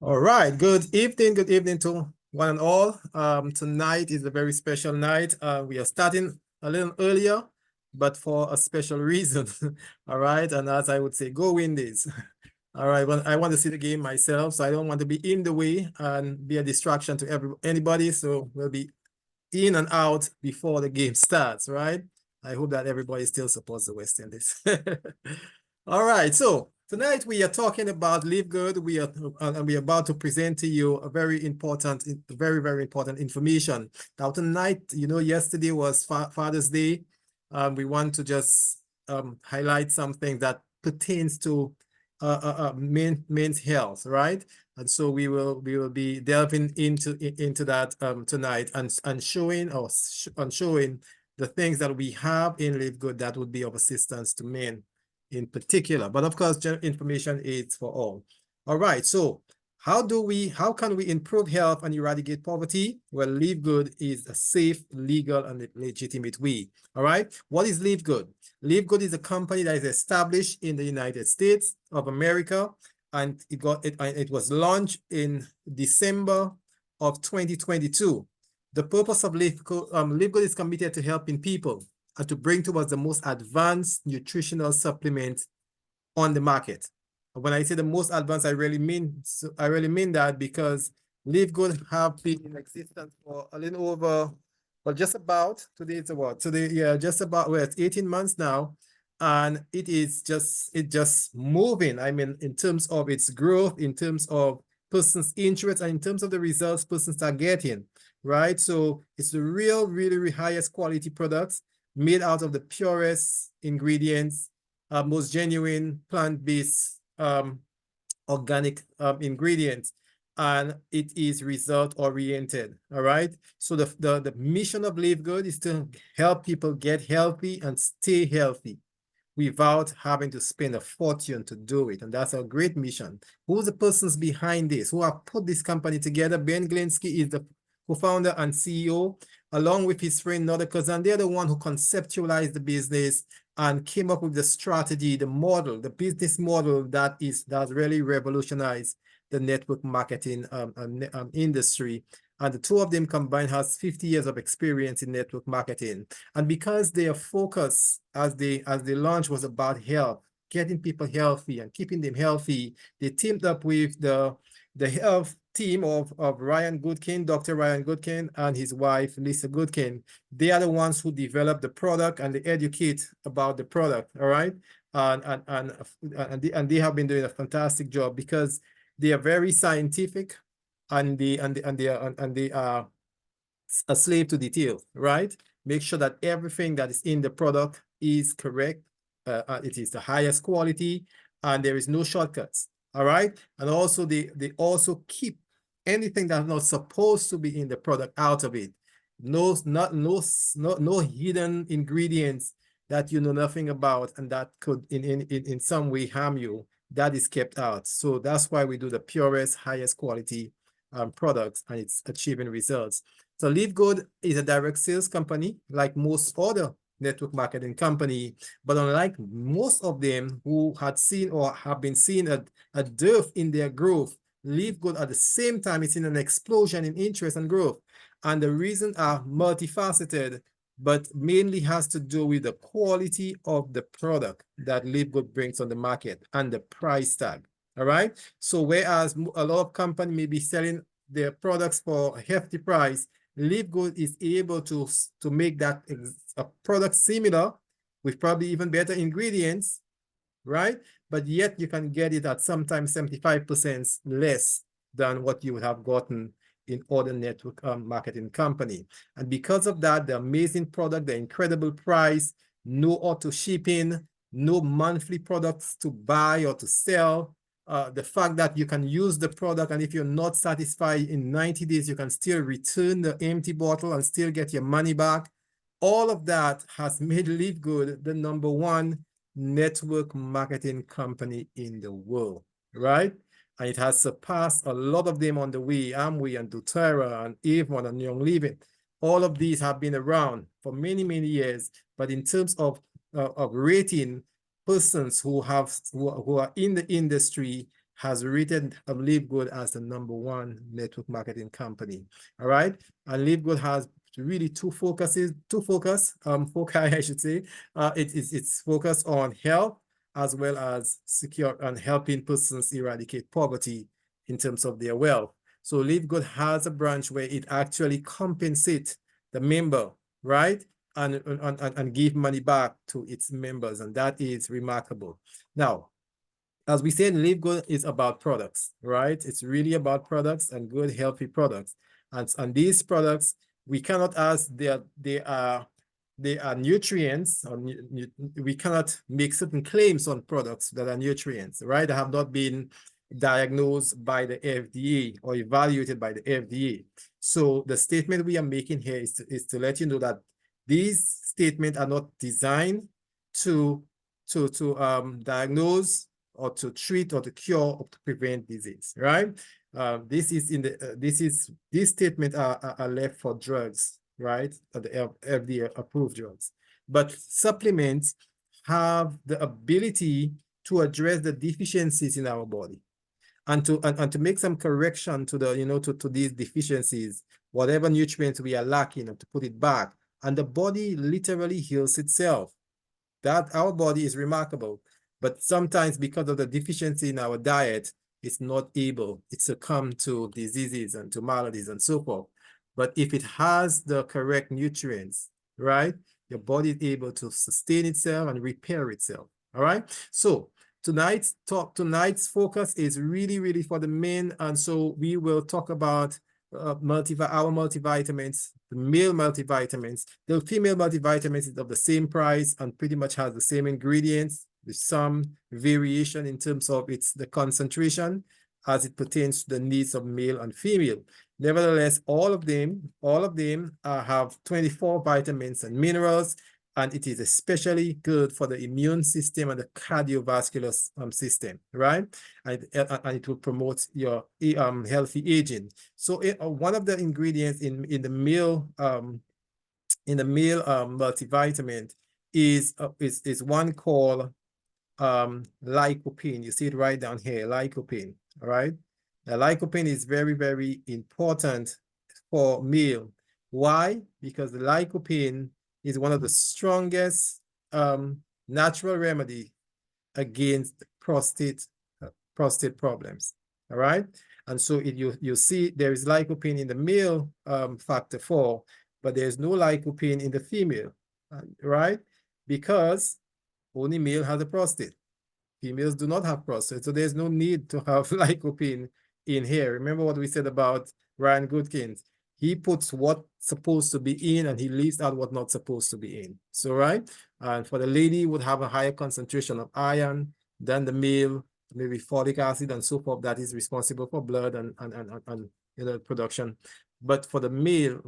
All right, good evening to one and all. Tonight is a very special night. We are starting a little earlier, but for a special reason. All right, and as I would say, go win this. All right, well, I want to see the game myself, so I don't want to be in the way and be a distraction to anybody. So we'll be in and out before the game starts, right? I hope that everybody still supports the West Indies. All right, so tonight we are talking about Live Good. We are about to present to you a very important, very important information. Now tonight, yesterday was Father's Day. We want to just highlight something that pertains to men's health, right? And so we will be delving into that tonight and showing the things that we have in Live Good that would be of assistance to men in particular. But of course, general information is for all. All right, so how can we improve health and eradicate poverty? Well, Live Good is a safe, legal, and legitimate way. All right, what is Live Good? Live Good is a company that is established in the United States of America, and it was launched in December of 2022. The purpose of Live Good is committed to helping people and to bring towards the most advanced nutritional supplement on the market. When I say the most advanced, I really mean that because Live Good have been in existence for a little over, well, just about, today it's what? Today, yeah, just about, well, it's 18 months now. And it's just moving. I mean, in terms of its growth, in terms of person's interest, and in terms of the results persons are getting, right? So it's the really highest quality products made out of the purest ingredients, most genuine plant-based organic ingredients, and it is result-oriented, all right? So the mission of Live Good is to help people get healthy and stay healthy without having to spend a fortune to do it, and that's a great mission. Who's the persons behind this? Who have put this company together? Ben Glinsky is the co-founder and CEO, along with his friend Nodekos, and they're the one who conceptualized the business and came up with the strategy, the model, the business model that really revolutionized the network marketing industry. And the two of them combined has 50 years of experience in network marketing. And because their focus as they launched was about health, getting people healthy and keeping them healthy, they teamed up with the health team of Ryan Goodkin, Dr. Ryan Goodkin, and his wife, Lisa Goodkin. They are the ones who develop the product and they educate about the product, all right? And they have been doing a fantastic job because they are very scientific and they are a slave to detail, right? Make sure that everything that is in the product is correct. It is the highest quality and there is no shortcuts. All right. And also they also keep anything that's not supposed to be in the product out of it. No hidden ingredients that you know nothing about and that could in some way harm you. That is kept out. So that's why we do the purest, highest quality products, and it's achieving results. So Live Good is a direct sales company like most other network marketing company, but unlike most of them who had seen or have been seeing a dearth in their growth, Live Good at the same time it's in an explosion in interest and growth. And the reasons are multifaceted, but mainly has to do with the quality of the product that Live Good brings on the market and the price tag. All right. So whereas a lot of companies may be selling their products for a hefty price, Live Good is able to make that a product similar with probably even better ingredients, right? But yet you can get it at sometimes 75% less than what you would have gotten in other network marketing company. And because of that, the amazing product, the incredible price, no auto shipping, no monthly products to buy or to sell, the fact that you can use the product and if you're not satisfied in 90 days, you can still return the empty bottle and still get your money back. All of that has made Live Good the #1 network marketing company in the world, right? And it has surpassed a lot of them on the way, Amway and doTERRA and Avon and Young Living. All of these have been around for many years, but in terms of rating, persons who are in the industry has rated LiveGood as the #1 network marketing company. All right. And LiveGood has really foci, I should say. It's focused on health as well as secure and helping persons eradicate poverty in terms of their wealth. So LiveGood has a branch where it actually compensates the member, right? And give money back to its members. And that is remarkable. Now, as we said, LiveGood is about products, right? It's really about products and good, healthy products. And these products, we cannot ask they are nutrients, or we cannot make certain claims on products that are nutrients, right? They have not been diagnosed by the FDA or evaluated by the FDA. So the statement we are making here is to let you know that these statements are not designed to diagnose or to treat or to cure or to prevent disease, right? These statements are left for drugs, right? The FDA approved drugs. But supplements have the ability to address the deficiencies in our body and to make some correction to the, to these deficiencies, whatever nutrients we are lacking, and to put it back. And the body literally heals itself. That our body is remarkable, but sometimes because of the deficiency in our diet, it's not able, it succumb to diseases and to maladies and so forth. But if it has the correct nutrients, right, your body is able to sustain itself and repair itself. All right. So tonight's focus is really for the men, and so we will talk about our multivitamins, the male multivitamins. The female multivitamins is of the same price and pretty much has the same ingredients, with some variation in terms of the concentration as it pertains to the needs of male and female. Nevertheless, all of them have 24 vitamins and minerals, and it is especially good for the immune system and the cardiovascular system, right? And it will promote your healthy aging. So one of the ingredients in the male multivitamin is one called lycopene. You see it right down here, lycopene. All right. Now, lycopene is very important for male. Why? Because the lycopene is one of the strongest natural remedy against prostate problems. All right. And so you see there is lycopene in the male factor 4, but there's no lycopene in the female, right? Because only male has a prostate. Females do not have prostate, so there's no need to have lycopene in here. Remember what we said about Ryan Goodkins. He puts what's supposed to be in and he leaves out what's not supposed to be in. So, right? And for the lady, would have a higher concentration of iron than the male, maybe folic acid and so forth, that is responsible for blood and production. But for the male,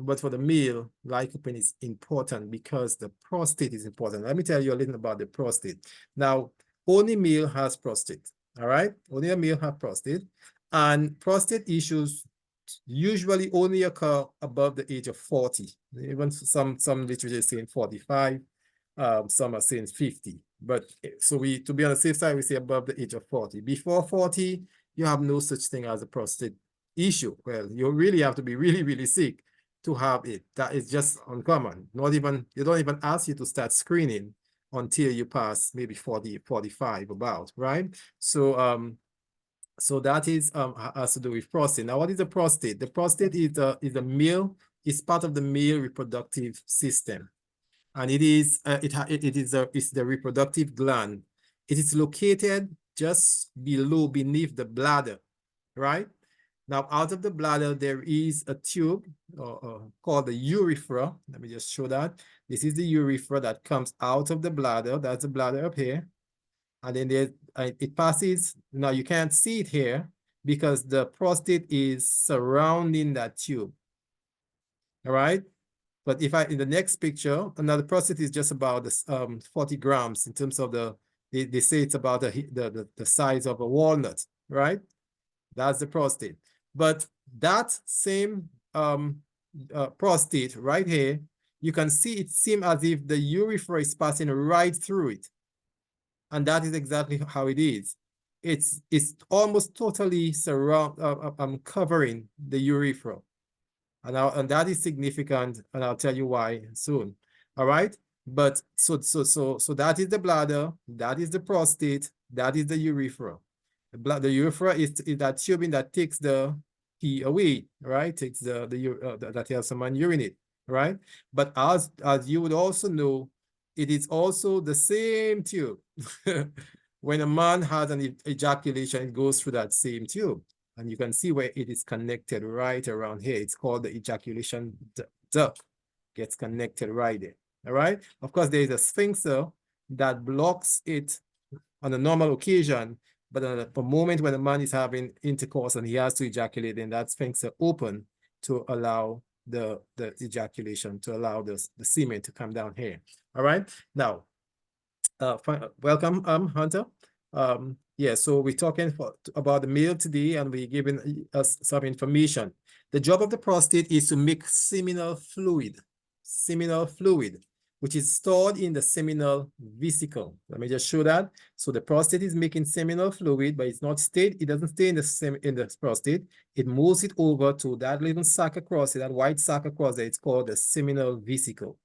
lycopene is important because the prostate is important. Let me tell you a little about the prostate. Now, only male has prostate, all right? Only a male has prostate. And prostate issues usually only occur above the age of 40. Even some literature is saying 45, some are saying 50. But so to be on the safe side, we say above the age of 40. Before 40, you have no such thing as a prostate issue. Well, you really have to be really sick to have it. That is just uncommon. They don't even ask you to start screening until you pass maybe 40, 45 about, right? So so that has to do with prostate. Now, what is a prostate? The prostate is is part of the male reproductive system, and it's the reproductive gland. It is located just beneath the bladder, right? Now, out of the bladder, there is a tube called the urethra. Let me just show that. This is the urethra that comes out of the bladder. That's the bladder up here. And then it passes. Now, you can't see it here because the prostate is surrounding that tube. All right. But in the next picture, another prostate is just about 40 grams in terms of they say it's about the size of a walnut, right? That's the prostate. But that same prostate right here, you can see it seems as if the urethra is passing right through it. And that is exactly how it is. it's almost totally covering the urethra. And that is significant, and I'll tell you why soon. All right. But so that is the bladder, that is the prostate, that is the urethra. The urethra is that tubing that takes the pee away, right? Takes that helps a man urinate, right? But as you would also know, it is also the same tube. When a man has an ejaculation, it goes through that same tube. And you can see where it is connected right around here. It's called the ejaculation duct. Gets connected right there. All right. Of course, there is a sphincter that blocks it on a normal occasion, but at a moment when a man is having intercourse and he has to ejaculate, then that sphincter open to allow the ejaculation, to allow the semen to come down here. All right. Now, welcome, Hunter. Yeah, so we're talking about the male today, and we're giving us some information. The job of the prostate is to make seminal fluid, which is stored in the seminal vesicle. Let me just show that. So the prostate is making seminal fluid, but it's not stayed. It doesn't stay in the prostate. It moves it over to that little sac across it, that white sac across there. It's called the seminal vesicle.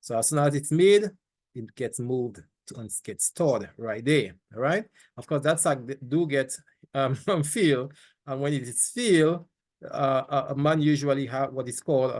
So as soon as it's made, it gets moved and gets stored right there. All right. Of course, that sac do get filled, and when it is filled, a man usually have what is called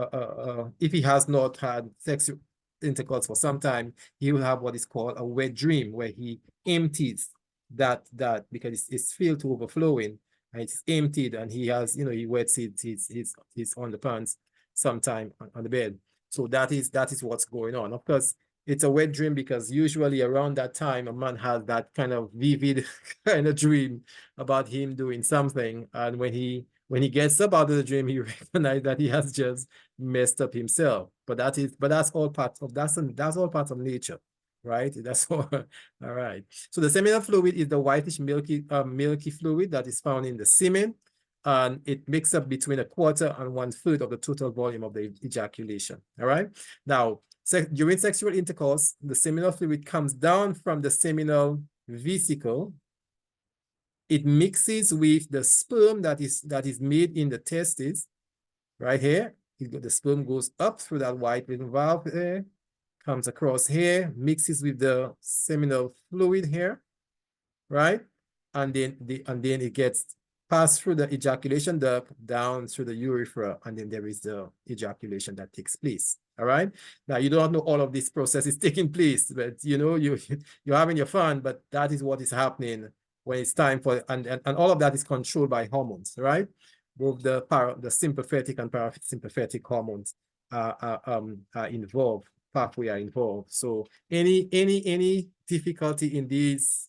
if he has not had sexual intercourse for some time, he will have what is called a wet dream, where he empties that because it's filled to overflowing and it's emptied, and he has, he wets it, he's on the pants sometime on the bed. So that is what's going on. Of course, it's a wet dream because usually around that time, a man has that kind of vivid kind of dream about him doing something. And when he gets up out of the dream, he recognizes that he has just messed up himself. But that's all part of nature, right? That's all. All right. So the seminal fluid is the whitish milky fluid that is found in the semen, and it makes up between 1/4 and 1/3 of the total volume of the ejaculation. All right. Now, during sexual intercourse, the seminal fluid comes down from the seminal vesicle. It mixes with the sperm that is made in the testes, right here. The sperm goes up through that white little valve there, comes across here, mixes with the seminal fluid here, right? And then it gets passed through the ejaculation duct down through the urethra, and then there is the ejaculation that takes place. All right. Now, you don't know all of this process is taking place, but you're having your fun, but that is what is happening when it's time for, and all of that is controlled by hormones, right? Both the sympathetic and parasympathetic hormones are involved, pathway are involved. So any difficulty in these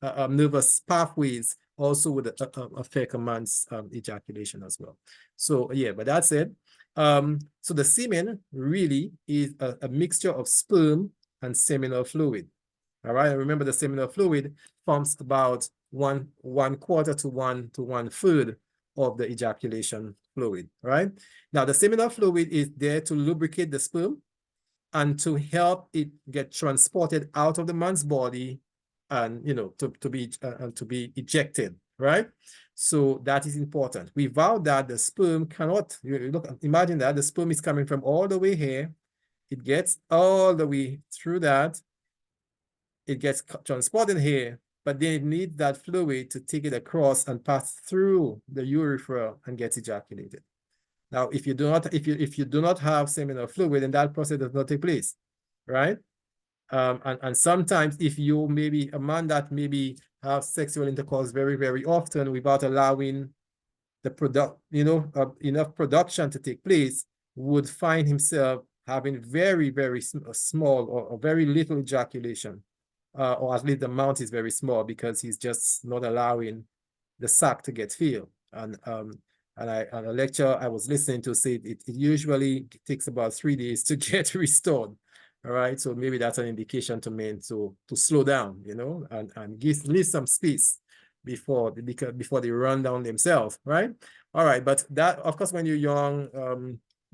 nervous pathways also would affect a man's ejaculation as well. So yeah, but that's it. So the semen really is a mixture of sperm and seminal fluid. All right, and remember the seminal fluid forms about 1/4 to 1/3 of the ejaculation fluid. Right now, the seminal fluid is there to lubricate the sperm and to help it get transported out of the man's body, and to be ejected, right? So that is important. We vow that the sperm cannot imagine that the sperm is coming from all the way here. It gets all the way through that. It gets transported here, but then it needs that fluid to take it across and pass through the urethra and get ejaculated. Now, if you do not have seminal fluid, then that process does not take place, right? And sometimes if you maybe a man that maybe have sexual intercourse very, very often without allowing the enough production to take place, would find himself having very, very small or very little ejaculation, or at least the amount is very small because he's just not allowing the sac to get filled. And a lecture I was listening to said it usually takes about 3 days to get restored. All right, so maybe that's an indication to men to slow down, and leave some space before they run down themselves, right? All right, but that, of course, when you're young,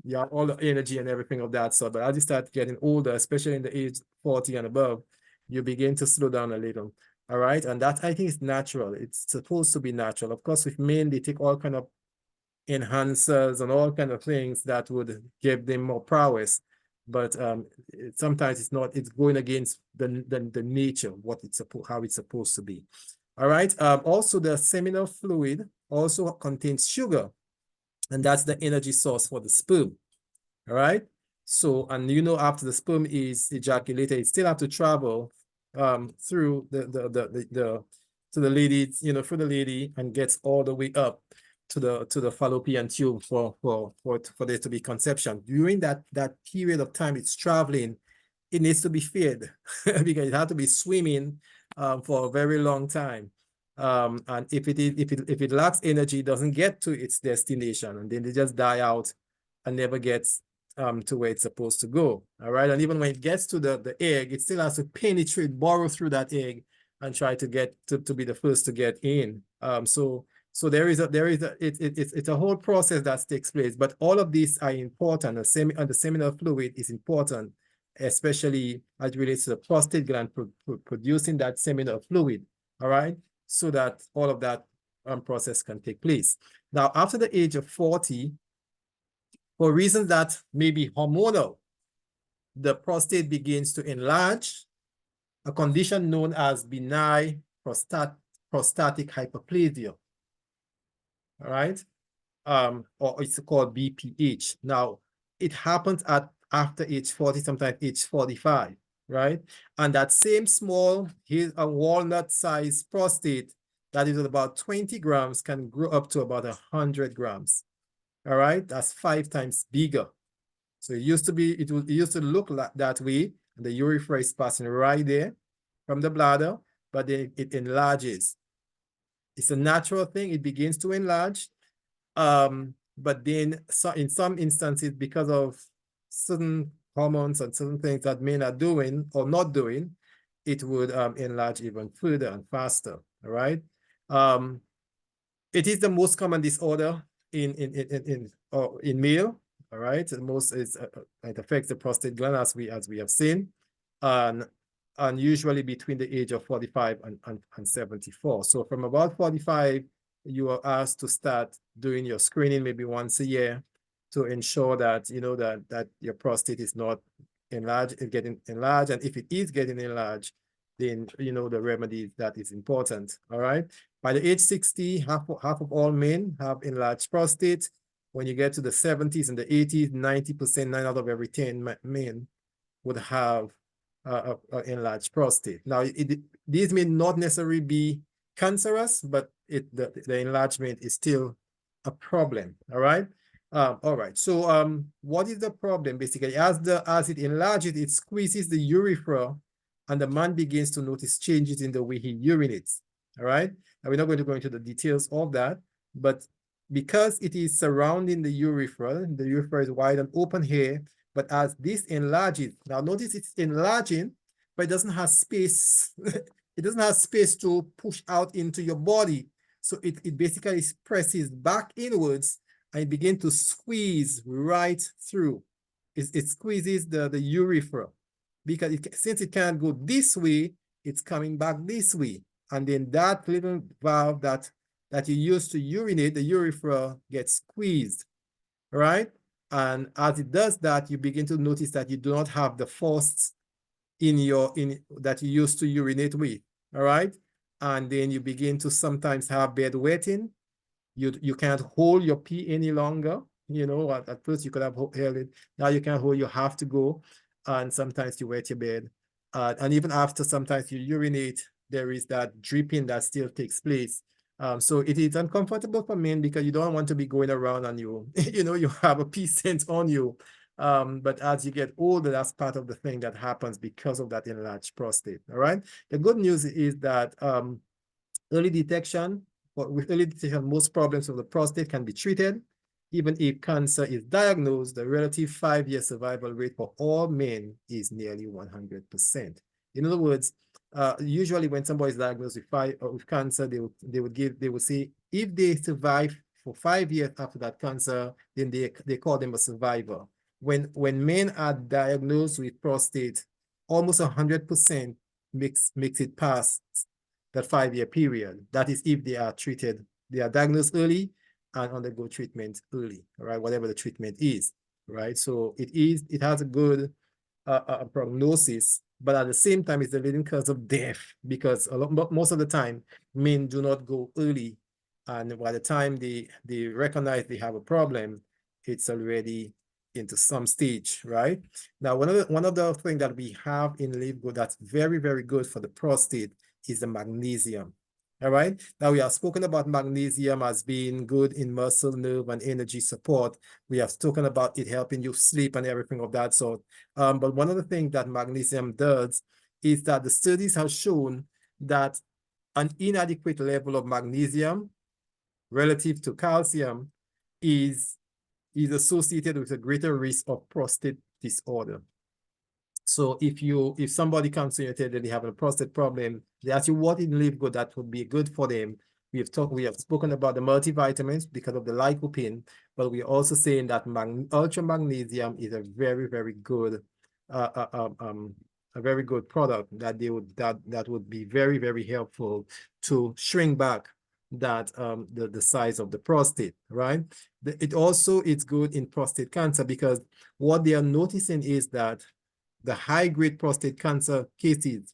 you have all the energy and everything of that sort. But as you start getting older, especially in the age 40 and above, you begin to slow down a little. All right. And that I think is natural. It's supposed to be natural. Of course, with men, they take all kind of enhancers and all kind of things that would give them more prowess. But sometimes it's not, it's going against the nature, what it's supposed, how it's supposed to be. All right. Also, the seminal fluid also contains sugar, and that's the energy source for the sperm. All right. So, and you know, after the sperm is ejaculated, it still have to travel through to the lady, you know, through the lady, and gets all the way up to the fallopian tube for there to be conception. During that period of time it's traveling, it needs to be fed because it has to be swimming for a very long time. And if it lacks energy, it doesn't get to its destination, and then they just die out and never gets to where it's supposed to go. All right. And even when it gets to the egg, it still has to penetrate, burrow through that egg and try to get to be the first to get in. So it's a whole process that takes place, but all of these are important. The seminal fluid is important, especially as it relates to the prostate gland producing that seminal fluid. All right. So that all of that process can take place. Now, after the age of 40, for reasons that may be hormonal, the prostate begins to enlarge, a condition known as benign prostatic hyperplasia. All right, or it's called BPH. Now, it happens after age 40, sometimes age 45, right? And that same small, here's a walnut-sized prostate that is about 20 grams can grow up to about 100 grams. All right, that's 5 times bigger. So it used to look like that way. The urethra is passing right there from the bladder, but then it enlarges. It's a natural thing. It begins to enlarge. But then in some instances, because of certain hormones and certain things that men are doing or not doing, it would enlarge even further and faster. All right. It is the most common disorder in male. All right. The most is it affects the prostate gland, as we have seen, and usually between the age of 45 and 74. So from about 45, you are asked to start doing your screening maybe once a year to ensure that you know that your prostate is not getting enlarged, and if it is getting enlarged, then you know the remedy that is important. All right. By the age 60, half of all men have enlarged prostate. When you get to the 70s and the 80s, 90%, 9 out of every 10 men would have enlarged prostate. Now, these may not necessarily be cancerous, but the enlargement is still a problem. All right. All right. So what is the problem? Basically, as it enlarges, it squeezes the urethra, and the man begins to notice changes in the way he urinates. All right. And we're not going to go into the details of that, but because it is surrounding the urethra is wide and open here, but as this enlarges, now notice it's enlarging, but it doesn't have space. It doesn't have space to push out into your body. So it basically presses back inwards and it begins to squeeze right through. It squeezes the urethra because since it can't go this way, it's coming back this way. And then that little valve that you use to urinate, the urethra gets squeezed, right? And as it does that, you begin to notice that you do not have the force that you used to urinate with, all right? And then you begin to sometimes have bedwetting. You can't hold your pee any longer. You know, at first you could have held it. Now you can't hold, you have to go. And sometimes you wet your bed. And even after sometimes you urinate, there is that dripping that still takes place. So it is uncomfortable for men because you don't want to be going around and you know, you have a pee scent on you. But as you get older, that's part of the thing that happens because of that enlarged prostate. All right. The good news is that early detection, with early detection, most problems of the prostate can be treated. Even if cancer is diagnosed, the relative 5-year survival rate for all men is nearly 100%. In other words, usually when somebody is diagnosed with cancer, they would say if they survive for 5 years after that cancer, then they call them a survivor. When men are diagnosed with prostate, almost 100% makes it past that 5-year period. That is if they are treated, they are diagnosed early and undergo treatment early, right? Whatever the treatment is, right? So it has a good prognosis, but at the same time, it's the leading cause of death because most of the time, men do not go early. And by the time they recognize they have a problem, it's already into some stage, right? Now, one of the things that we have in LiveGood that's very, very good for the prostate is the magnesium. All right. Now we have spoken about magnesium as being good in muscle, nerve, and energy support. We have spoken about it helping you sleep and everything of that sort. But one of the things that magnesium does is that the studies have shown that an inadequate level of magnesium relative to calcium is associated with a greater risk of prostate disorder. So if somebody comes to you and tell you they have a prostate problem, they ask you what in LiveGood that would be good for them. We have spoken about the multivitamins because of the lycopene, but we are also saying that ultra magnesium is a very, very good a very good product that would be very, very helpful to shrink back that the size of the prostate, right? It's good in prostate cancer because what they are noticing is that the high-grade prostate cancer cases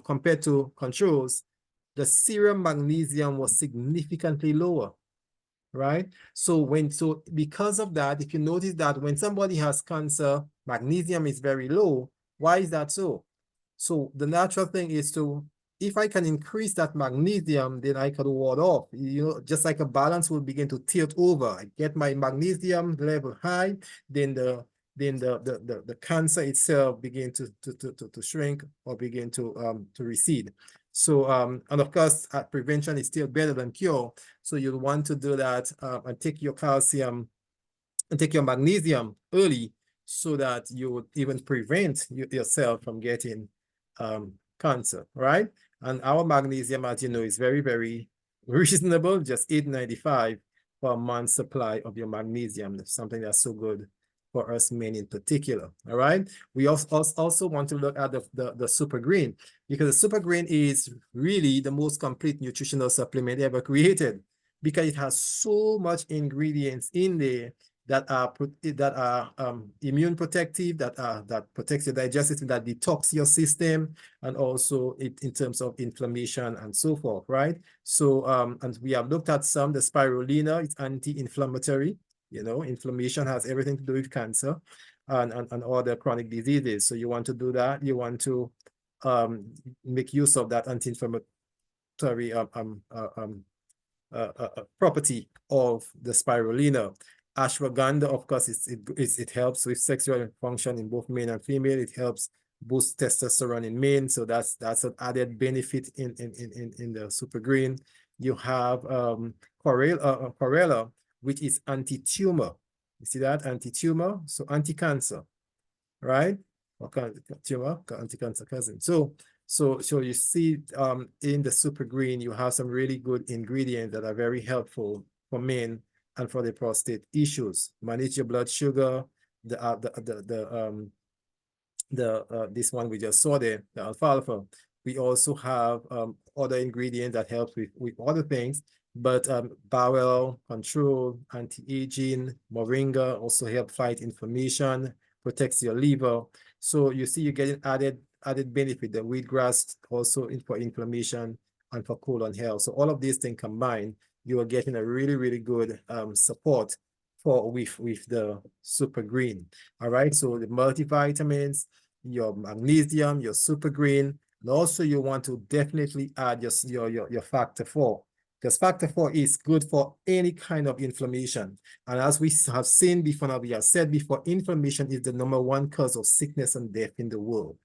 compared to controls, the serum magnesium was significantly lower, right? So because of that, if you notice that when somebody has cancer, magnesium is very low. Why is that so? So the natural thing is if I can increase that magnesium, then I can ward off. Just like a balance will begin to tilt over. I get my magnesium level high, then the cancer itself begin to shrink or begin to recede. So and of course, prevention is still better than cure. So you'll want to do that and take your calcium and take your magnesium early so that you would even prevent yourself from getting cancer, right? And our magnesium, as you know, is very, very reasonable, just $8.95 for a month's supply of your magnesium. That's something that's so good for us men in particular, all right? We also want to look at the super green because the super green is really the most complete nutritional supplement ever created because it has so much ingredients in there that are immune protective, that protects your digestive system, that detox your system, and also in terms of inflammation and so forth, right? So and we have looked at the spirulina, it's anti-inflammatory. Inflammation has everything to do with cancer and other chronic diseases. So you want to do that. You want to make use of that anti-inflammatory property of the spirulina. Ashwagandha, of course, it helps with sexual function in both men and female. It helps boost testosterone in men, so that's an added benefit in the super green. You have chlorella, which is anti-tumor. You see that? Anti-tumor, so anti-cancer, right? Or tumor, anti-cancer cousin. So you see in the super green, you have some really good ingredients that are very helpful for men and for the prostate issues. Manage your blood sugar, this one we just saw there, the alfalfa. We also have other ingredients that help with other things, but bowel control, anti-aging, moringa also help fight inflammation, protects your liver. So you see you're getting added benefit. The wheatgrass also for inflammation and for colon health. So all of these things combined, you are getting a really, really good support with the super green. All right, so the multivitamins, your magnesium, your super green, and also you want to definitely add your factor 4, because factor 4 is good for any kind of inflammation. And as we have seen before, now we have said before, inflammation is the #1 cause of sickness and death in the world.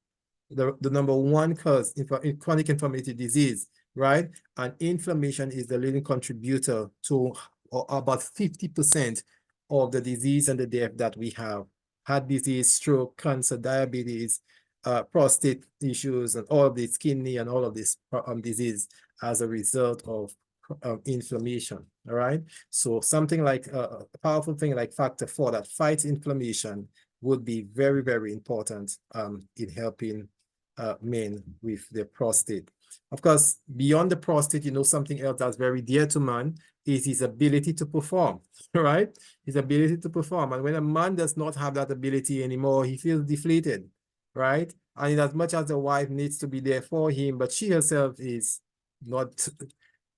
The #1 cause in chronic inflammatory disease, right? And inflammation is the leading contributor to about 50% of the disease and the death that we have. Heart disease, stroke, cancer, diabetes, prostate issues, and all of this, kidney, and all of this disease as a result of inflammation, all right? So something like a powerful thing like factor 4 that fights inflammation would be very, very important in helping men with their prostate. Of course, beyond the prostate, you know, something else that's very dear to man is his ability to perform, right? His ability to perform. And when a man does not have that ability anymore, he feels deflated, right? And in as much as the wife needs to be there for him, but she herself is not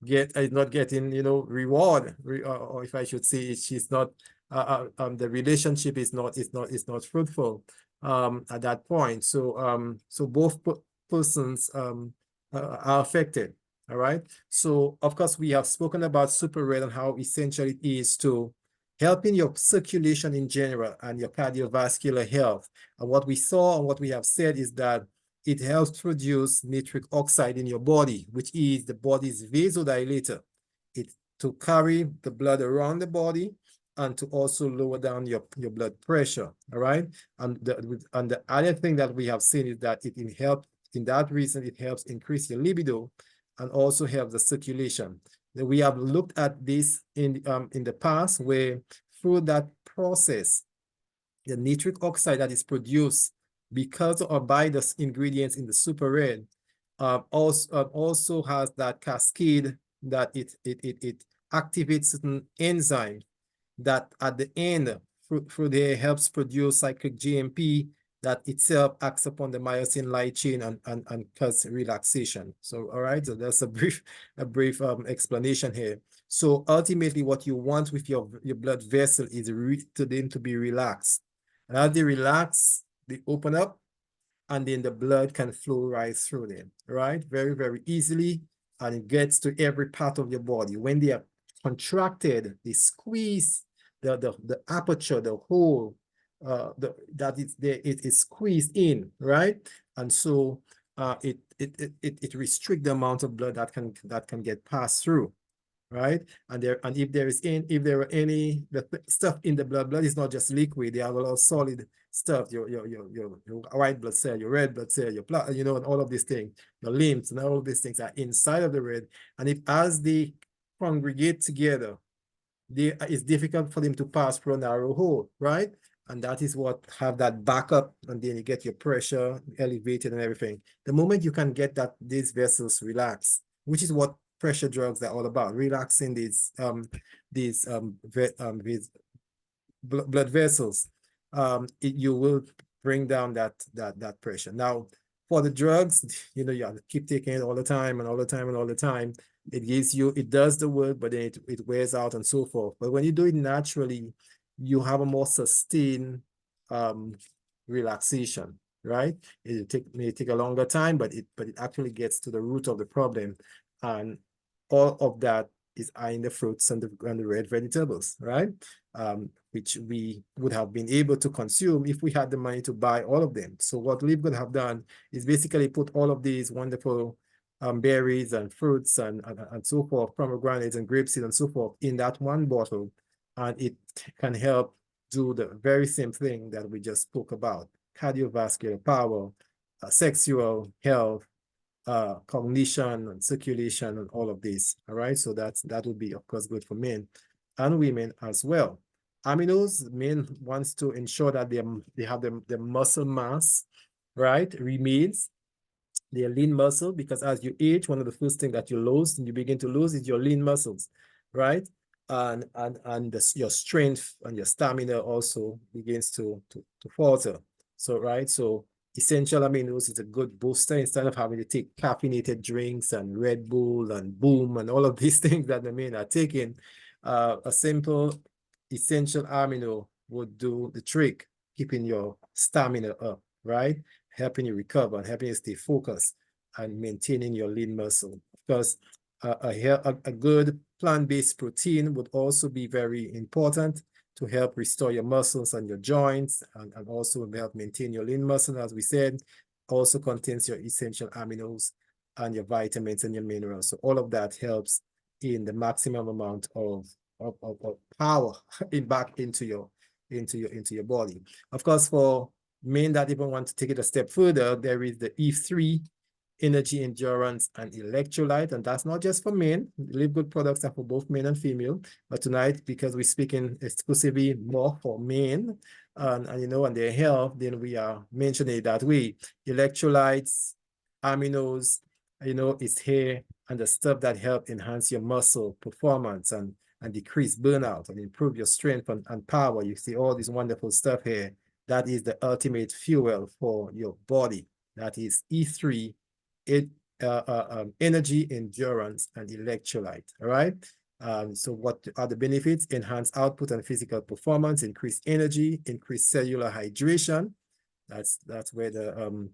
not getting, you know, reward, or if I should say, she's not, the relationship is not fruitful at that point. So both persons are affected. All right. So of course we have spoken about super red and how essential it is to helping your circulation in general and your cardiovascular health. And what we saw and what we have said is that it helps produce nitric oxide in your body, which is the body's vasodilator. It to carry the blood around the body and to also lower down your blood pressure. All right. And the other thing that we have seen is that it can help, in that reason, it helps increase your libido and also help the circulation. We have looked at this in the past, where through that process, the nitric oxide that is produced because or by the ingredients in the super red also has that cascade that it activates certain enzyme that at the end through there helps produce cyclic GMP that itself acts upon the myosin light chain and cause relaxation. So, all right, so that's a brief explanation here. So ultimately what you want with your blood vessel is to them to be relaxed. And as they relax, they open up, and then the blood can flow right through them, right? Very, very easily, and it gets to every part of your body. When they are contracted, they squeeze the aperture, the hole, that is there, it is squeezed in, right? And so it restricts the amount of blood that can get passed through, right? And if there are any stuff in the blood is not just liquid. They have a lot of solid stuff. Your white blood cell, your red blood cell, your you know, and all of these things, your lymph, and all of these things are inside of the red. And if as they congregate together, it's difficult for them to pass through a narrow hole, right? And that is what have that backup, and then you get your pressure elevated and everything. The moment you can get these vessels relaxed, which is what pressure drugs are all about, relaxing these blood vessels, you will bring down that pressure. Now, for the drugs, you know, you have to keep taking it all the time and all the time and all the time. It does the work, but then it wears out and so forth. But when you do it naturally, you have a more sustained relaxation, right? It may take a longer time, but it actually gets to the root of the problem. And all of that is in the fruits and the red vegetables, right? Which we would have been able to consume if we had the money to buy all of them. So what LiveGood have done is basically put all of these wonderful berries and fruits and so forth, pomegranates and grapeseed and so forth in that one bottle. And it can help do the very same thing that we just spoke about: cardiovascular power, sexual health, cognition and circulation and all of this. All right, so that would be, of course, good for men and women as well. Aminos, men wants to ensure that they have the muscle mass, right, remains. They're lean muscle, because as you age, one of the first things that you lose and you begin to lose is your lean muscles, right? And your strength and your stamina also begins to falter. So, right, so essential aminos is a good booster instead of having to take caffeinated drinks and Red Bull and Boom and all of these things that the men are taking. A simple essential amino would do the trick, keeping your stamina up, right? Helping you recover and helping you stay focused and maintaining your lean muscle. Because a good plant-based protein would also be very important to help restore your muscles and your joints, and also help maintain your lean muscle, as we said. Also contains your essential aminos and your vitamins and your minerals. So all of that helps in the maximum amount of power back into your body. Of course, for men that even want to take it a step further, there is the E3, energy, endurance, and electrolyte. And that's not just for men. LiveGood products are for both men and female. But tonight, because we're speaking exclusively more for men and you know, and their health, then we are mentioning it that way. Electrolytes, aminos, you know, is here, and the stuff that help enhance your muscle performance and decrease burnout and improve your strength and power. You see all this wonderful stuff here. That is the ultimate fuel for your body. That is E3, energy, endurance, and electrolyte. All right. So what are the benefits? Enhance output and physical performance, increase energy, increase cellular hydration. That's where the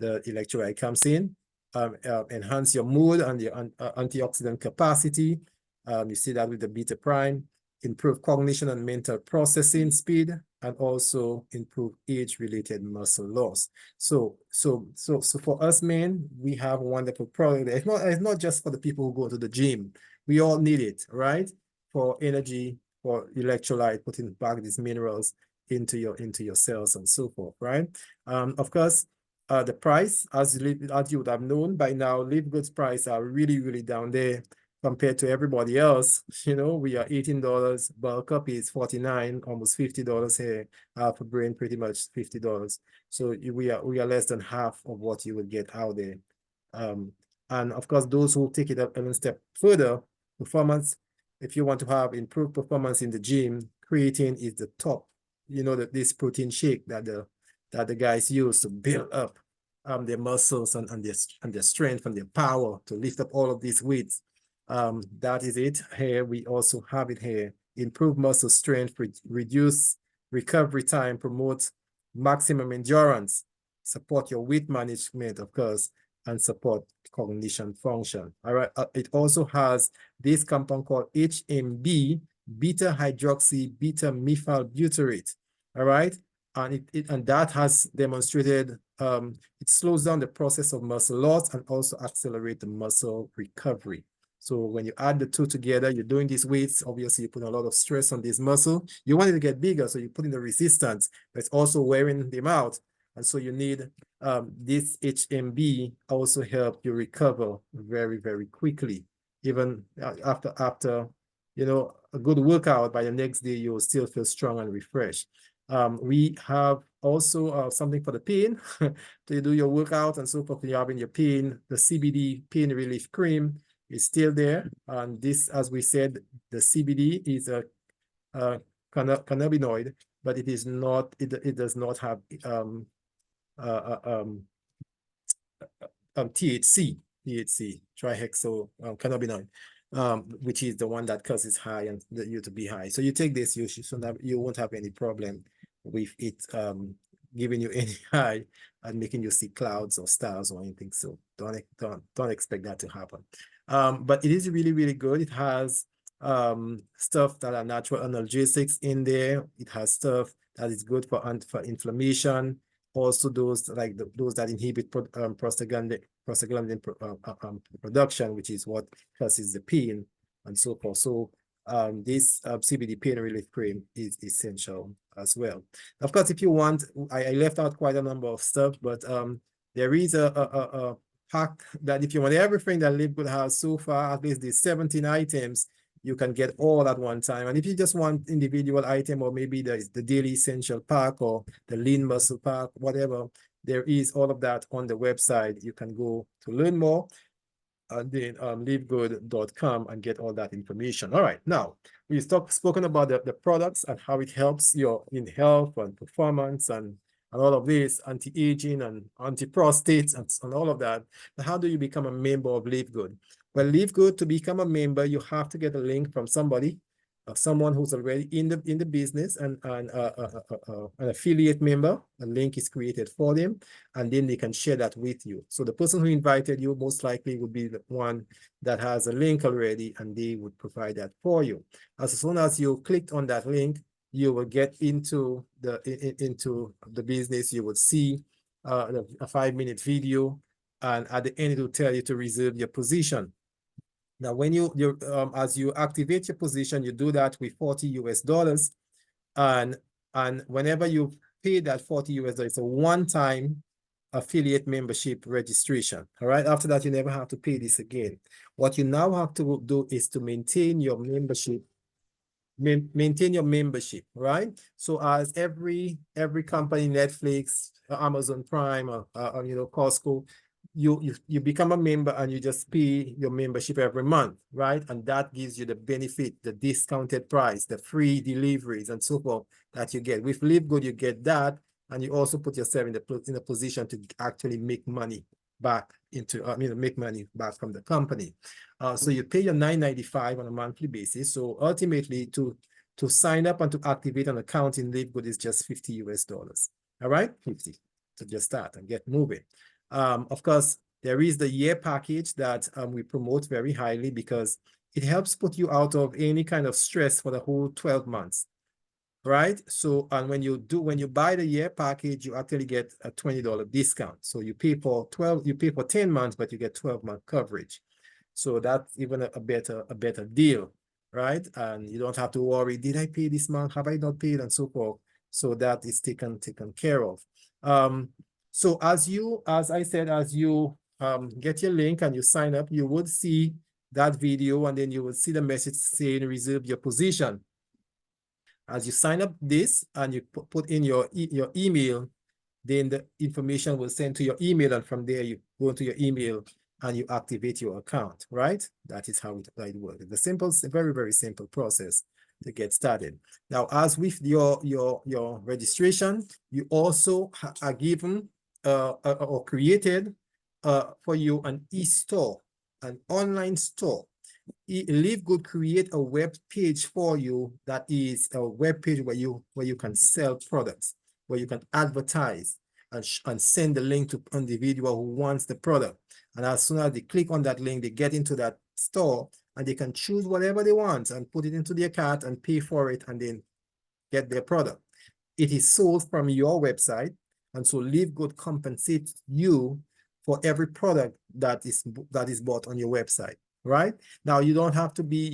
electrolyte comes in. Enhance your mood and your antioxidant capacity. You see that with the beta prime. Improve cognition and mental processing speed, and also improve age-related muscle loss. So for us men, we have a wonderful product. It's not just for the people who go to the gym. We all need it, right? For energy, for electrolyte, putting back these minerals into your cells and so forth, right? Of course, the price, as you would have known by now, LiveGood's price are really, really down there compared to everybody else. You know, we are $18. Bulk up is $49, almost $50 here. Half a brain, pretty much $50. So we are less than half of what you would get out there. And of course, those who take it up a step further, performance, if you want to have improved performance in the gym, creatine is the top. You know, that this protein shake that the guys use to build up their muscles and their strength and their power to lift up all of these weights. That is it. Here we also have it here. Improve muscle strength, reduce recovery time, promote maximum endurance, support your weight management, of course, and support cognition function. All right. It also has this compound called HMB, beta hydroxy beta methyl butyrate. All right. And that has demonstrated it slows down the process of muscle loss and also accelerate the muscle recovery. So when you add the two together, you're doing these weights, obviously you put a lot of stress on this muscle. You want it to get bigger, so you put in the resistance, but it's also wearing them out. And so you need this HMB also help you recover very, very quickly. Even after you know, a good workout, by the next day, you will still feel strong and refreshed. We have also something for the pain to do your workout and so forth. When you're having your pain, the CBD pain relief cream is still there. And this, as we said, the CBD is a cannabinoid, but it is not. It does not have THC, trihexyl cannabinoid, which is the one that causes high and you to be high. So you take this, you won't have any problem with it giving you any high and making you see clouds or stars or anything. So don't expect that to happen. But it is really, really good. It has stuff that are natural analgesics in there. It has stuff that is good for inflammation. Also, those that inhibit prostaglandin production, which is what causes the pain and so forth. So this CBD pain relief cream is essential as well. Of course, if you want, I left out quite a number of stuff, but there is a pack that if you want everything that LiveGood has so far, at least these 17 items, you can get all at one time. And if you just want individual item, or maybe the daily essential pack or the lean muscle pack, whatever, there is all of that on the website. You can go to learn more and then livegood.com and get all that information. All right, now we've spoken about the products and how it helps you in health and performance and all of this, anti-aging and anti-prostate and all of that. But how do you become a member of LiveGood? Well, LiveGood, to become a member, you have to get a link from somebody, someone who's already in the business and an affiliate member. A link is created for them, and then they can share that with you. So the person who invited you most likely would be the one that has a link already, and they would provide that for you. As soon as you clicked on that link, you will get into the business. You would see a 5-minute video, and at the end it will tell you to reserve your position. Now, when as you activate your position, you do that with $40 US, and whenever you pay that $40 US, it's a one-time affiliate membership registration. All right. After that, you never have to pay this again. What you now have to do is to maintain your membership. Maintain your membership, right? So as every company, Netflix, Amazon Prime, or you know, Costco, you become a member and you just pay your membership every month, right? And that gives you the benefit, the discounted price, the free deliveries and so forth that you get. With Live Good, you get that, and you also put yourself in a position to actually make money back into, make money back from the company. So you pay your $9.95 on a monthly basis. So ultimately, to sign up and to activate an account in Live Good is just $50 US. All right, 50 to just start and get moving. Of course, there is the year package that we promote very highly because it helps put you out of any kind of stress for the whole 12 months, right? So, and when you buy the year package, you actually get a $20 discount. So you pay for 10 months, but you get 12-month coverage. So that's even a better deal, right? And you don't have to worry, did I pay this month? Have I not paid? And so forth. So that is taken care of. So as I said, as you get your link and you sign up, you would see that video, and then you will see the message saying reserve your position. As you sign up this and you put in your email, then the information will send to your email, and from there you go into your email and you activate your account, right? That is how it works. It's a simple, very, very simple process to get started. Now, as with your registration, you also are given or created for you an e-store, an online store. Live Good create a web page for you that is a web page where you can sell products, where you can advertise and send the link to an individual who wants the product. And as soon as they click on that link, they get into that store and they can choose whatever they want and put it into their cart and pay for it and then get their product. It is sold from your website, and so Live Good compensates you for every product that is bought on your website. Right now, you don't have to be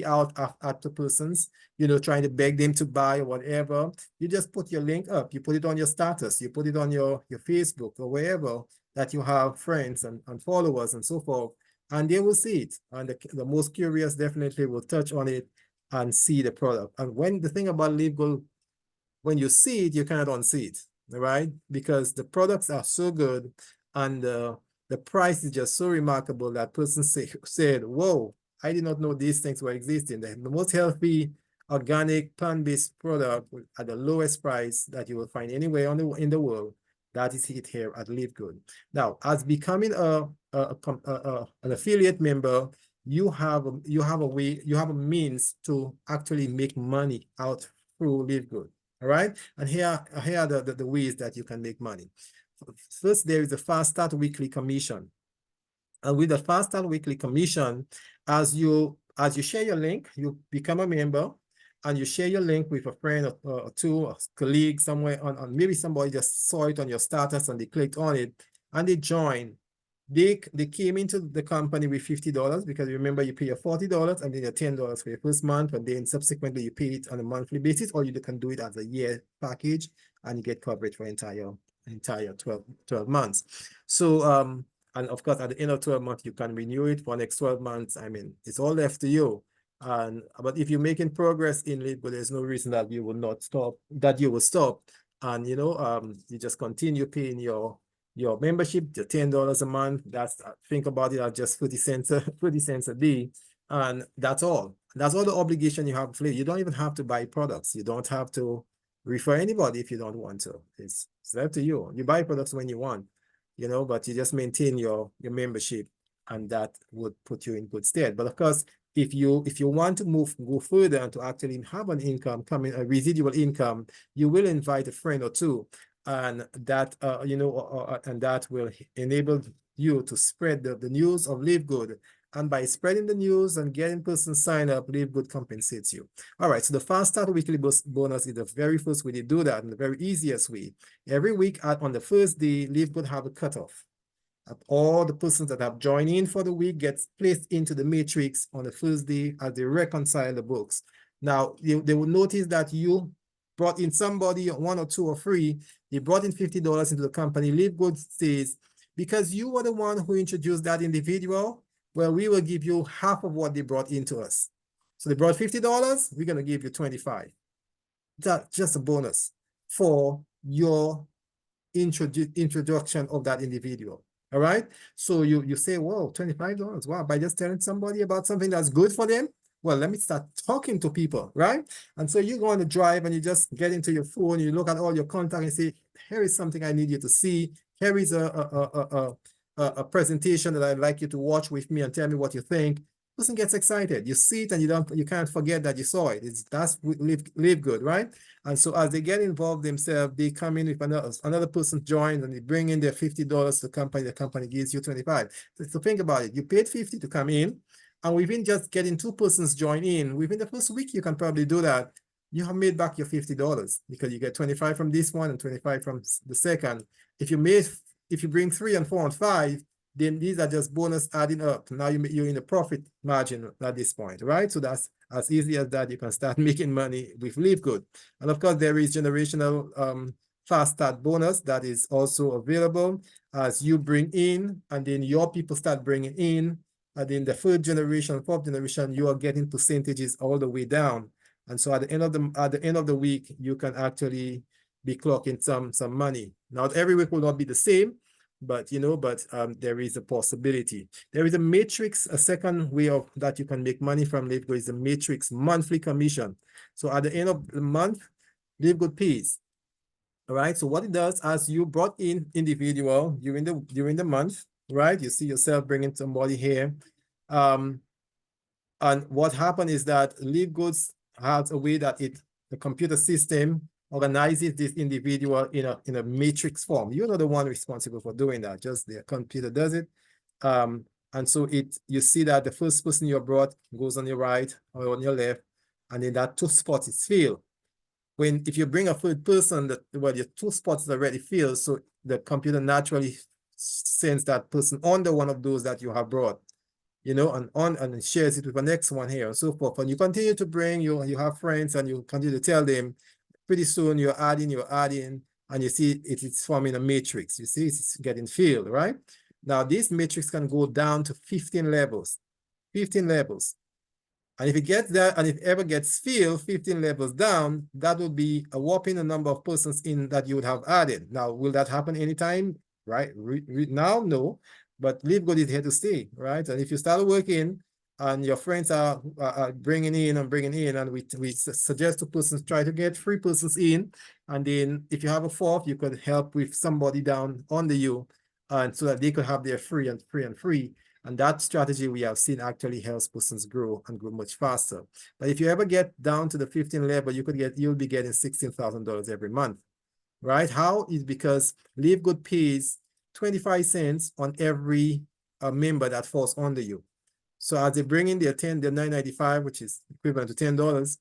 out at the persons, trying to beg them to buy or whatever. You just put your link up, you put it on your status, you put it on your Facebook or wherever that you have friends and followers and so forth, and they will see it. And the most curious definitely will touch on it and see the product. And when the thing about Live Good, when you see it, you cannot unsee it, right? Because the products are so good and the price is just so remarkable that person said, whoa, I did not know these things were existing. The most healthy, organic, plant-based product at the lowest price that you will find anywhere in the world, that is it here at Live Good. Now, as becoming an affiliate member, you have a means to actually make money out through Live Good. All right, and here are the ways that you can make money. First, there is a Fast Start Weekly Commission. And with the Fast Start Weekly Commission, as you share your link, you become a member, and you share your link with a friend or two, a colleague somewhere, on maybe somebody just saw it on your status and they clicked on it and they joined. They came into the company with $50 because remember you pay your $40 and then your $10 for your first month, and then subsequently you pay it on a monthly basis, or you can do it as a year package and you get coverage for entire 12 months. So and of course at the end of 12 months you can renew it for next 12 months. I mean, it's all left to you. But if you're making progress in it, but there's no reason that you will not stop, that you will stop. And you just continue paying your membership, the $10 a month. That's, think about it as just 30 cents a day, and that's all the obligation you have to play. You don't even have to buy products. You don't have to refer anybody if you don't want to. It's up to you. You buy products when you want, but you just maintain your membership, and that would put you in good stead. But of course, if you want to go further and to actually have an income coming, a residual income, you will invite a friend or two, and that and that will enable you to spread the news of Live Good. And by spreading the news and getting person sign up, Live Good compensates you. All right, so the Fast Start Weekly bonus is the very first way to do that, and the very easiest way. Every week on the first day, Live Good have a cutoff. All the persons that have joined in for the week gets placed into the matrix on the first day as they reconcile the books. Now, they will notice that you brought in somebody, one or two or three, they brought in $50 into the company. Live Good says, because you were the one who introduced that individual, well, we will give you half of what they brought into us. So they brought $50, we're going to give you $25. That's just a bonus for your introduction of that individual. All right. So you say, whoa, $25. Wow. By just telling somebody about something that's good for them. Well, let me start talking to people, right? And so you go on the drive and you just get into your phone, you look at all your contacts and say, here is something I need you to see. Here is a presentation that I'd like you to watch with me and tell me what you think. Person gets excited. You see it and you can't forget that you saw it. That's live good, right? And so as they get involved themselves, they come in with another person joins and they bring in their $50 to the company gives you 25. So think about it. You paid 50 to come in, and within just getting two persons join in, within the first week, you can probably do that. You have made back your $50 because you get 25 from this one and 25 from the second. If you bring 3 and 4 and 5, then these are just bonus adding up. Now you're in the profit margin at this point, right? So that's as easy as that. You can start making money with Live Good. And of course, there is generational fast start bonus that is also available as you bring in, and then your people start bringing in. And then the third generation, fourth generation, you are getting percentages all the way down. And so at the end of the week, you can actually be clocking some money. Now, every week will not be the same, but there is a possibility. There is a matrix, a second way of that you can make money from Live Good is the matrix monthly commission. So at the end of the month, Live Good pays. All right. So what it does, as you brought in individual during the month, right? You see yourself bringing somebody here. And what happened is that Live Goods has a way that the computer system organizes this individual in a matrix form. You're not the one responsible for doing that, just the computer does it. And so you see that the first person you brought goes on your right or on your left, and then that 2 spots is filled. If you bring a third person, your 2 spots is already filled, so the computer naturally sends that person under one of those that you have brought, and shares it with the next one here and so forth. And you continue to bring, you have friends and you continue to tell them, pretty soon you're adding, and you see it's forming a matrix. You see it's getting filled, right? Now this matrix can go down to 15 levels. 15 levels. And if it gets there, and if it ever gets filled 15 levels down, that would be a whopping number of persons in that you would have added. Now, will that happen anytime? Right? Now, no. But Live Good is here to stay, right? And if you start working and your friends are bringing in, and we suggest to persons, try to get 3 persons in. And then if you have a 4th, you could help with somebody down under you, and so that they could have their free. And that strategy we have seen actually helps persons grow and grow much faster. But if you ever get down to the 15 level, you'll be getting $16,000 every month, right? How is because Live Good pays 25 cents on every member that falls under you. So as they bring in their $9.95, which is equivalent to $10,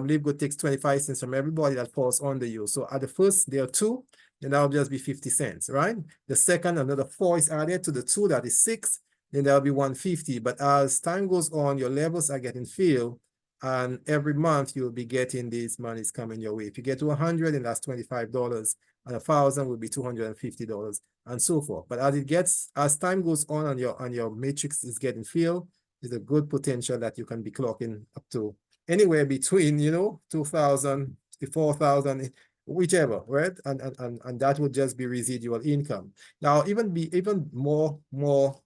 Live Good takes 25 cents from everybody that falls under you. So at the first, there are 2, then that'll just be 50 cents, right? The second, another 4 is added to the 2, that is 6. Then there'll be 150. But as time goes on, your levels are getting filled, and every month you'll be getting these monies coming your way. If you get to 100, then that's $25, and 1,000 will be $250, and so forth. But as time goes on and your matrix is getting filled, there's a good potential that you can be clocking up to anywhere between 2,000 to 4,000, whichever, right? And that would just be residual income. Now, even more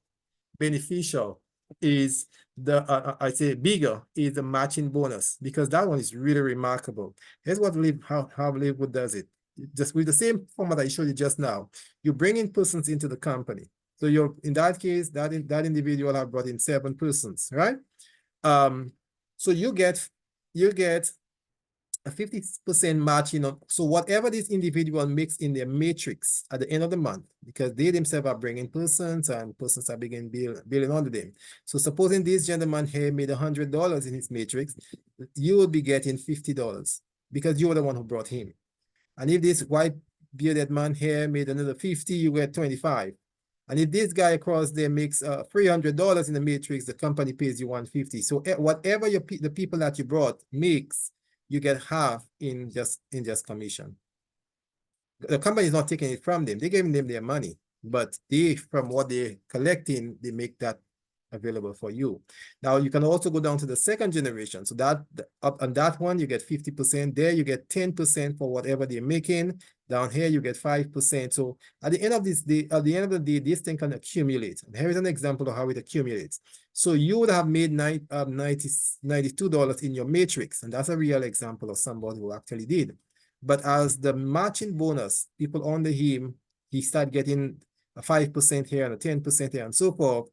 beneficial is I'd say bigger is the matching bonus, because that one is really remarkable. Here's what how Live Good does it. Just with the same format I showed you just now, you bring in persons into the company. So in that case, that individual have brought in 7 persons, right? So you get a 50% matching on, so whatever this individual makes in their matrix at the end of the month, because they themselves are bringing persons and persons are beginning billing under them. So supposing this gentleman here made $100 in his matrix, you will be getting $50 because you were the one who brought him. And if this white bearded man here made another 50, you get 25. And if this guy across there makes $300 in the matrix, the company pays you 150. So whatever the people that you brought makes, you get half in just commission. The company is not taking it from them. They're giving them their money, but from what they're collecting, they make that available for you. Now you can also go down to the second generation. So that up on that one, you get 50%. There you get 10% for whatever they're making. Down here, you get 5%. So at the end of this day, at the end of the day, this thing can accumulate. And here is an example of how it accumulates. So you would have made $92 in your matrix. And that's a real example of somebody who actually did. But as the matching bonus, people under him, he started getting a 5% here and a 10% here and so forth.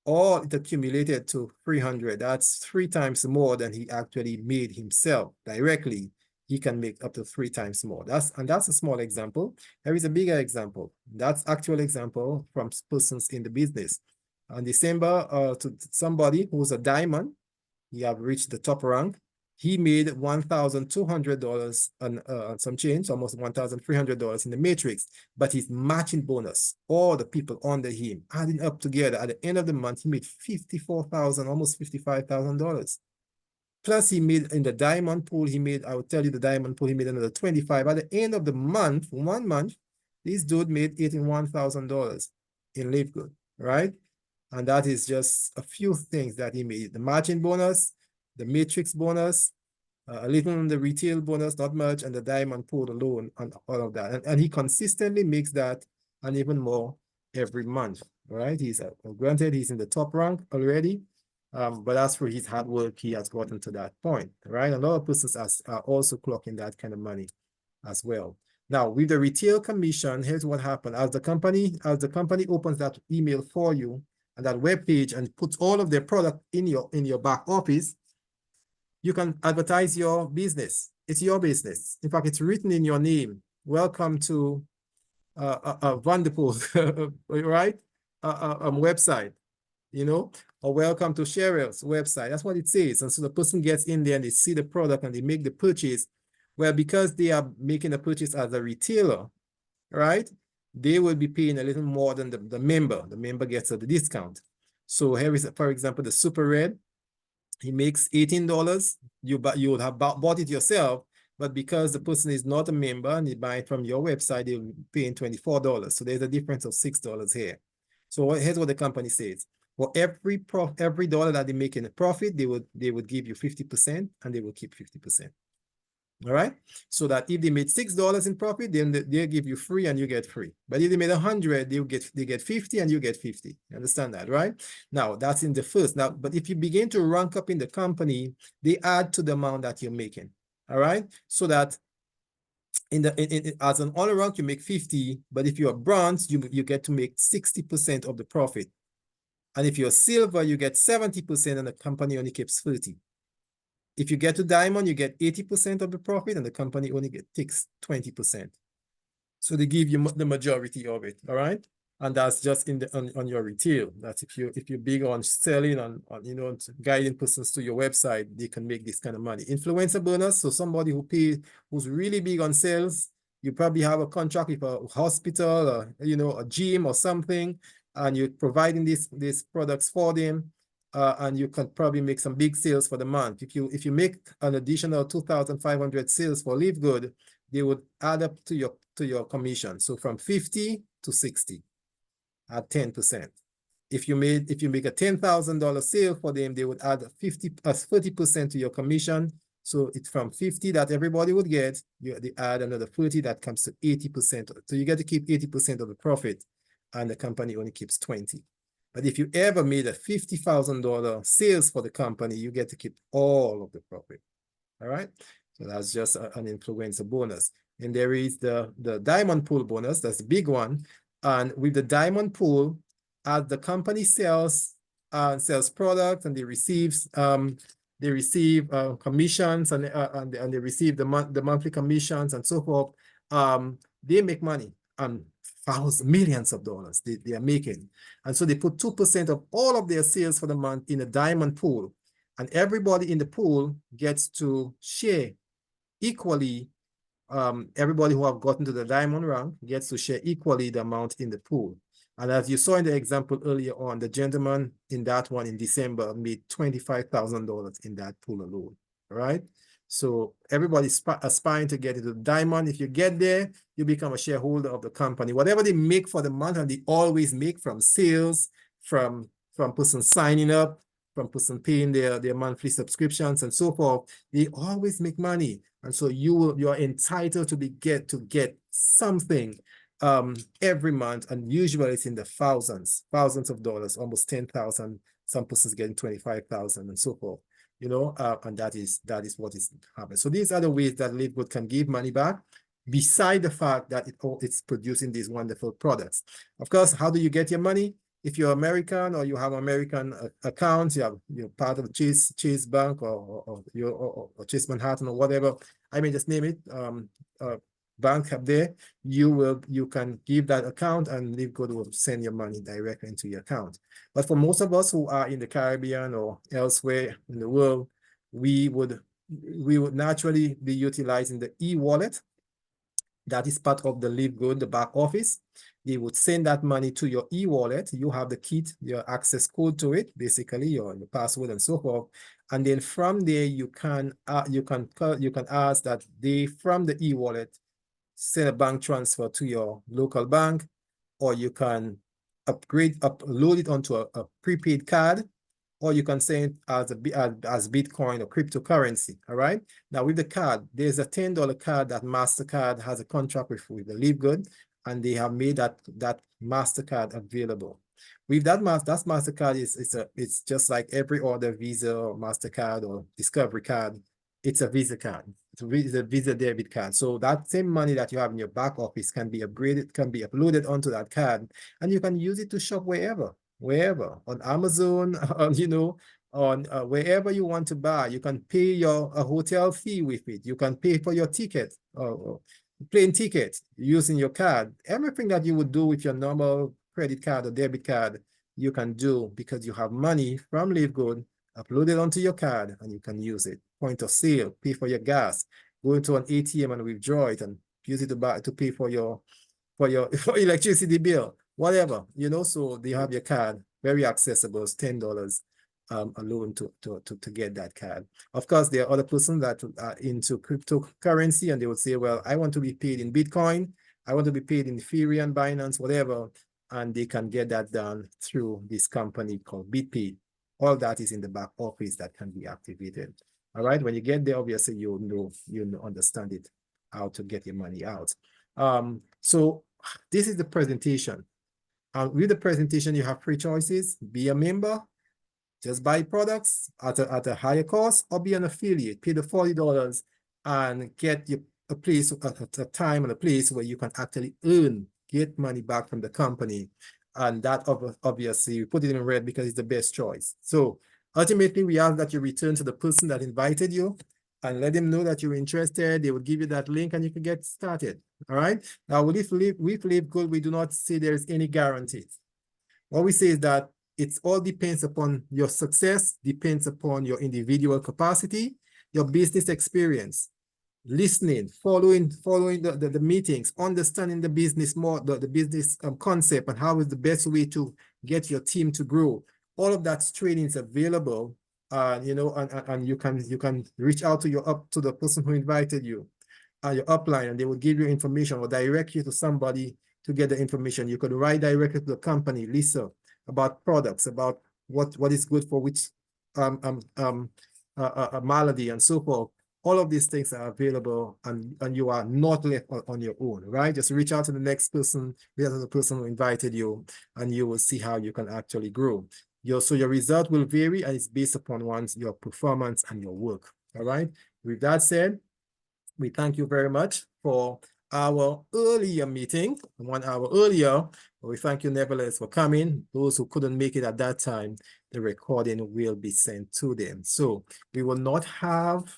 All it accumulated to 300. That's 3 times more than he actually made himself directly. He can make up to 3 times more. That's a small example. There is a bigger example. That's actual example from persons in the business. On December, to somebody who's a diamond, he have reached the top rank. He made $1,200 on some change, almost $1,300 in the matrix, but his matching bonus, all the people under him, adding up together at the end of the month, he made $54,000, almost $55,000. Plus he made in the diamond pool, I will tell you the diamond pool, he made another 25. At the end of the month, 1 month, this dude made $81,000 in LiveGood, right? And that is just a few things that he made. The matching bonus, the matrix bonus, a little on the retail bonus, not much, and the diamond pool alone, and all of that. And he consistently makes that and even more every month, right? He's granted he's in the top rank already, but as for his hard work, he has gotten to that point, right? A lot of persons are also clocking that kind of money as well. Now, with the retail commission, here's what happened. As the company opens that email for you and that web page and puts all of their product in your back office, you can advertise your business. It's your business. In fact, it's written in your name. Welcome to a wonderful, right? Website, you know, or welcome to Cheryl's website. That's what it says. And so the person gets in there and they see the product and they make the purchase. Well, because they are making a purchase as a retailer, right? They will be paying a little more than the member. The member gets the discount. So here is, for example, the Super Red. He makes $18. You would have bought it yourself, but because the person is not a member and they buy it from your website, they'll be paying $24. So there's a difference of $6 here. So here's what the company says. For every dollar that they make in a profit, they would give you 50% and they will keep 50%. All right. So that if they made $6 in profit, then they'll give you free and you get free. But if they made 100, they get 50 and you get 50. You understand that, right? Now that's in the first. Now, but if you begin to rank up in the company, they add to the amount that you're making. All right. So that as an honor rank, you make 50, but if you're bronze, you get to make 60% of the profit. And if you're silver, you get 70% and the company only keeps 30. If you get to diamond, you get 80% of the profit and the company only takes 20%. So they give you the majority of it, all right? And that's just on your retail. That's if you're big on selling, on guiding persons to your website, they can make this kind of money. Influencer bonus, so somebody who's really big on sales, you probably have a contract with a hospital or a gym or something, and you're providing these products for them. And you can probably make some big sales for the month. If you make an additional 2,500 sales for LiveGood, they would add up to your commission. So from 50 to 60 at 10%. If you make a $10,000 sale for them, they would add 30% to your commission. So it's from 50 that everybody would get, they add another 30 that comes to 80%. So you get to keep 80% of the profit and the company only keeps 20. But if you ever made a $50,000 sales for the company, you get to keep all of the profit. All right. So that's just an influencer bonus. And there is the diamond pool bonus. That's the big one. And with the diamond pool, as the company sells products and they receive commissions and they receive the monthly commissions and so forth, they make money on millions of dollars they are making. And so they put 2% of all of their sales for the month in a diamond pool. And everybody in the pool gets to share equally. Everybody who have gotten to the diamond rank gets to share equally the amount in the pool. And as you saw in the example earlier on, the gentleman in that one in December made $25,000 in that pool alone, right? So everybody's aspiring to get into the diamond. If you get there, you become a shareholder of the company. Whatever they make for the month, and they always make from sales, from from person signing up, from person paying their monthly subscriptions and so forth. They always make money. And so you're entitled to get something every month, and usually it's in the thousands of dollars, almost 10,000. Some persons getting 25,000 and so forth. You know, and that is what is happening. So these are the ways that LiveGood can give money back, beside the fact that it's producing these wonderful products. Of course, how do you get your money? If you're American or you have American accounts, you're part of Chase Bank or Chase Manhattan or whatever, I mean, just name it, bank up there, you can give that account and LiveGood will send your money directly into your account. But for most of us who are in the Caribbean or elsewhere in the world, we would naturally be utilizing the e-wallet. That is part of the LiveGood, the back office. They would send that money to your e-wallet. You have the key, your access code to it, basically your password and so forth. And then from there, you can ask that they, from the e-wallet, send a bank transfer to your local bank, or you can upload it onto a prepaid card, or you can send it as Bitcoin or cryptocurrency. All right. Now with the card, there's a $10 card that MasterCard has a contract with the LiveGood, and they have made that MasterCard available. With that MasterCard it's just like every other Visa or MasterCard or Discovery card. It's a Visa card. It's a Visa debit card. So that same money that you have in your back office can be upgraded, can be uploaded onto that card, and you can use it to shop wherever, on Amazon, you know, on wherever you want to buy. You can pay your hotel fee with it. You can pay for your ticket, plane ticket using your card. Everything that you would do with your normal credit card or debit card, you can do because you have money from LiveGood uploaded onto your card and you can use it. Point of sale, pay for your gas, go into an ATM and withdraw it and use it to pay for your electricity bill, whatever, you know. So they have your card, very accessible. It's $10 alone to get that card. Of course, there are other persons that are into cryptocurrency and they would say, well, I want to be paid in Bitcoin, I want to be paid in Ethereum, Binance, whatever, and they can get that done through this company called BitPay. All that is in the back office that can be activated. All right, when you get there, obviously you understand it, how to get your money out. So this is the presentation. With the presentation, you have three choices: be a member, just buy products at a higher cost, or be an affiliate, pay the $40 and get a place, a time and a place where you can actually get money back from the company. And that obviously we put it in red because it's the best choice. So ultimately, we ask that you return to the person that invited you and let them know that you're interested. They will give you that link and you can get started. All right. Now, with LiveGood, we do not say there is any guarantees. What we say is that it all depends upon your success, depends upon your individual capacity, your business experience, listening, following the meetings, understanding the business more, the business concept, and how is the best way to get your team to grow. All of that training is available, you know, and you can reach out to the person who invited you, your upline, and they will give you information or direct you to somebody to get the information. You could write directly to the company, Lisa, about products, about what is good for which malady and so forth. All of these things are available, and you are not left on your own, right? Just reach out to the next person, reach out to the person who invited you, and you will see how you can actually grow. So your result will vary, and it's based upon your performance and your work, all right? With that said, we thank you very much for our earlier meeting, 1 hour earlier. We thank you nevertheless for coming. Those who couldn't make it at that time, the recording will be sent to them. So we will not have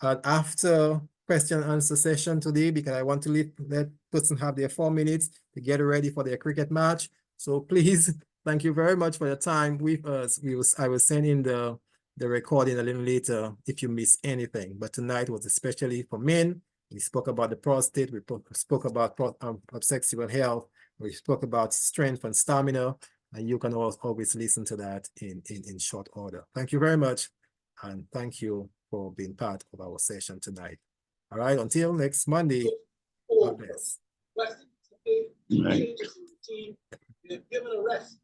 an after question and answer session today because I want to let person have their 4 minutes to get ready for their cricket match. So please, thank you very much for your time with us. I will send in the recording a little later if you miss anything. But tonight was especially for men. We spoke about the prostate. We spoke about sexual health. We spoke about strength and stamina. And you can always listen to that in short order. Thank you very much. And thank you for being part of our session tonight. All right, until next Monday. God bless. Right. Given a rest.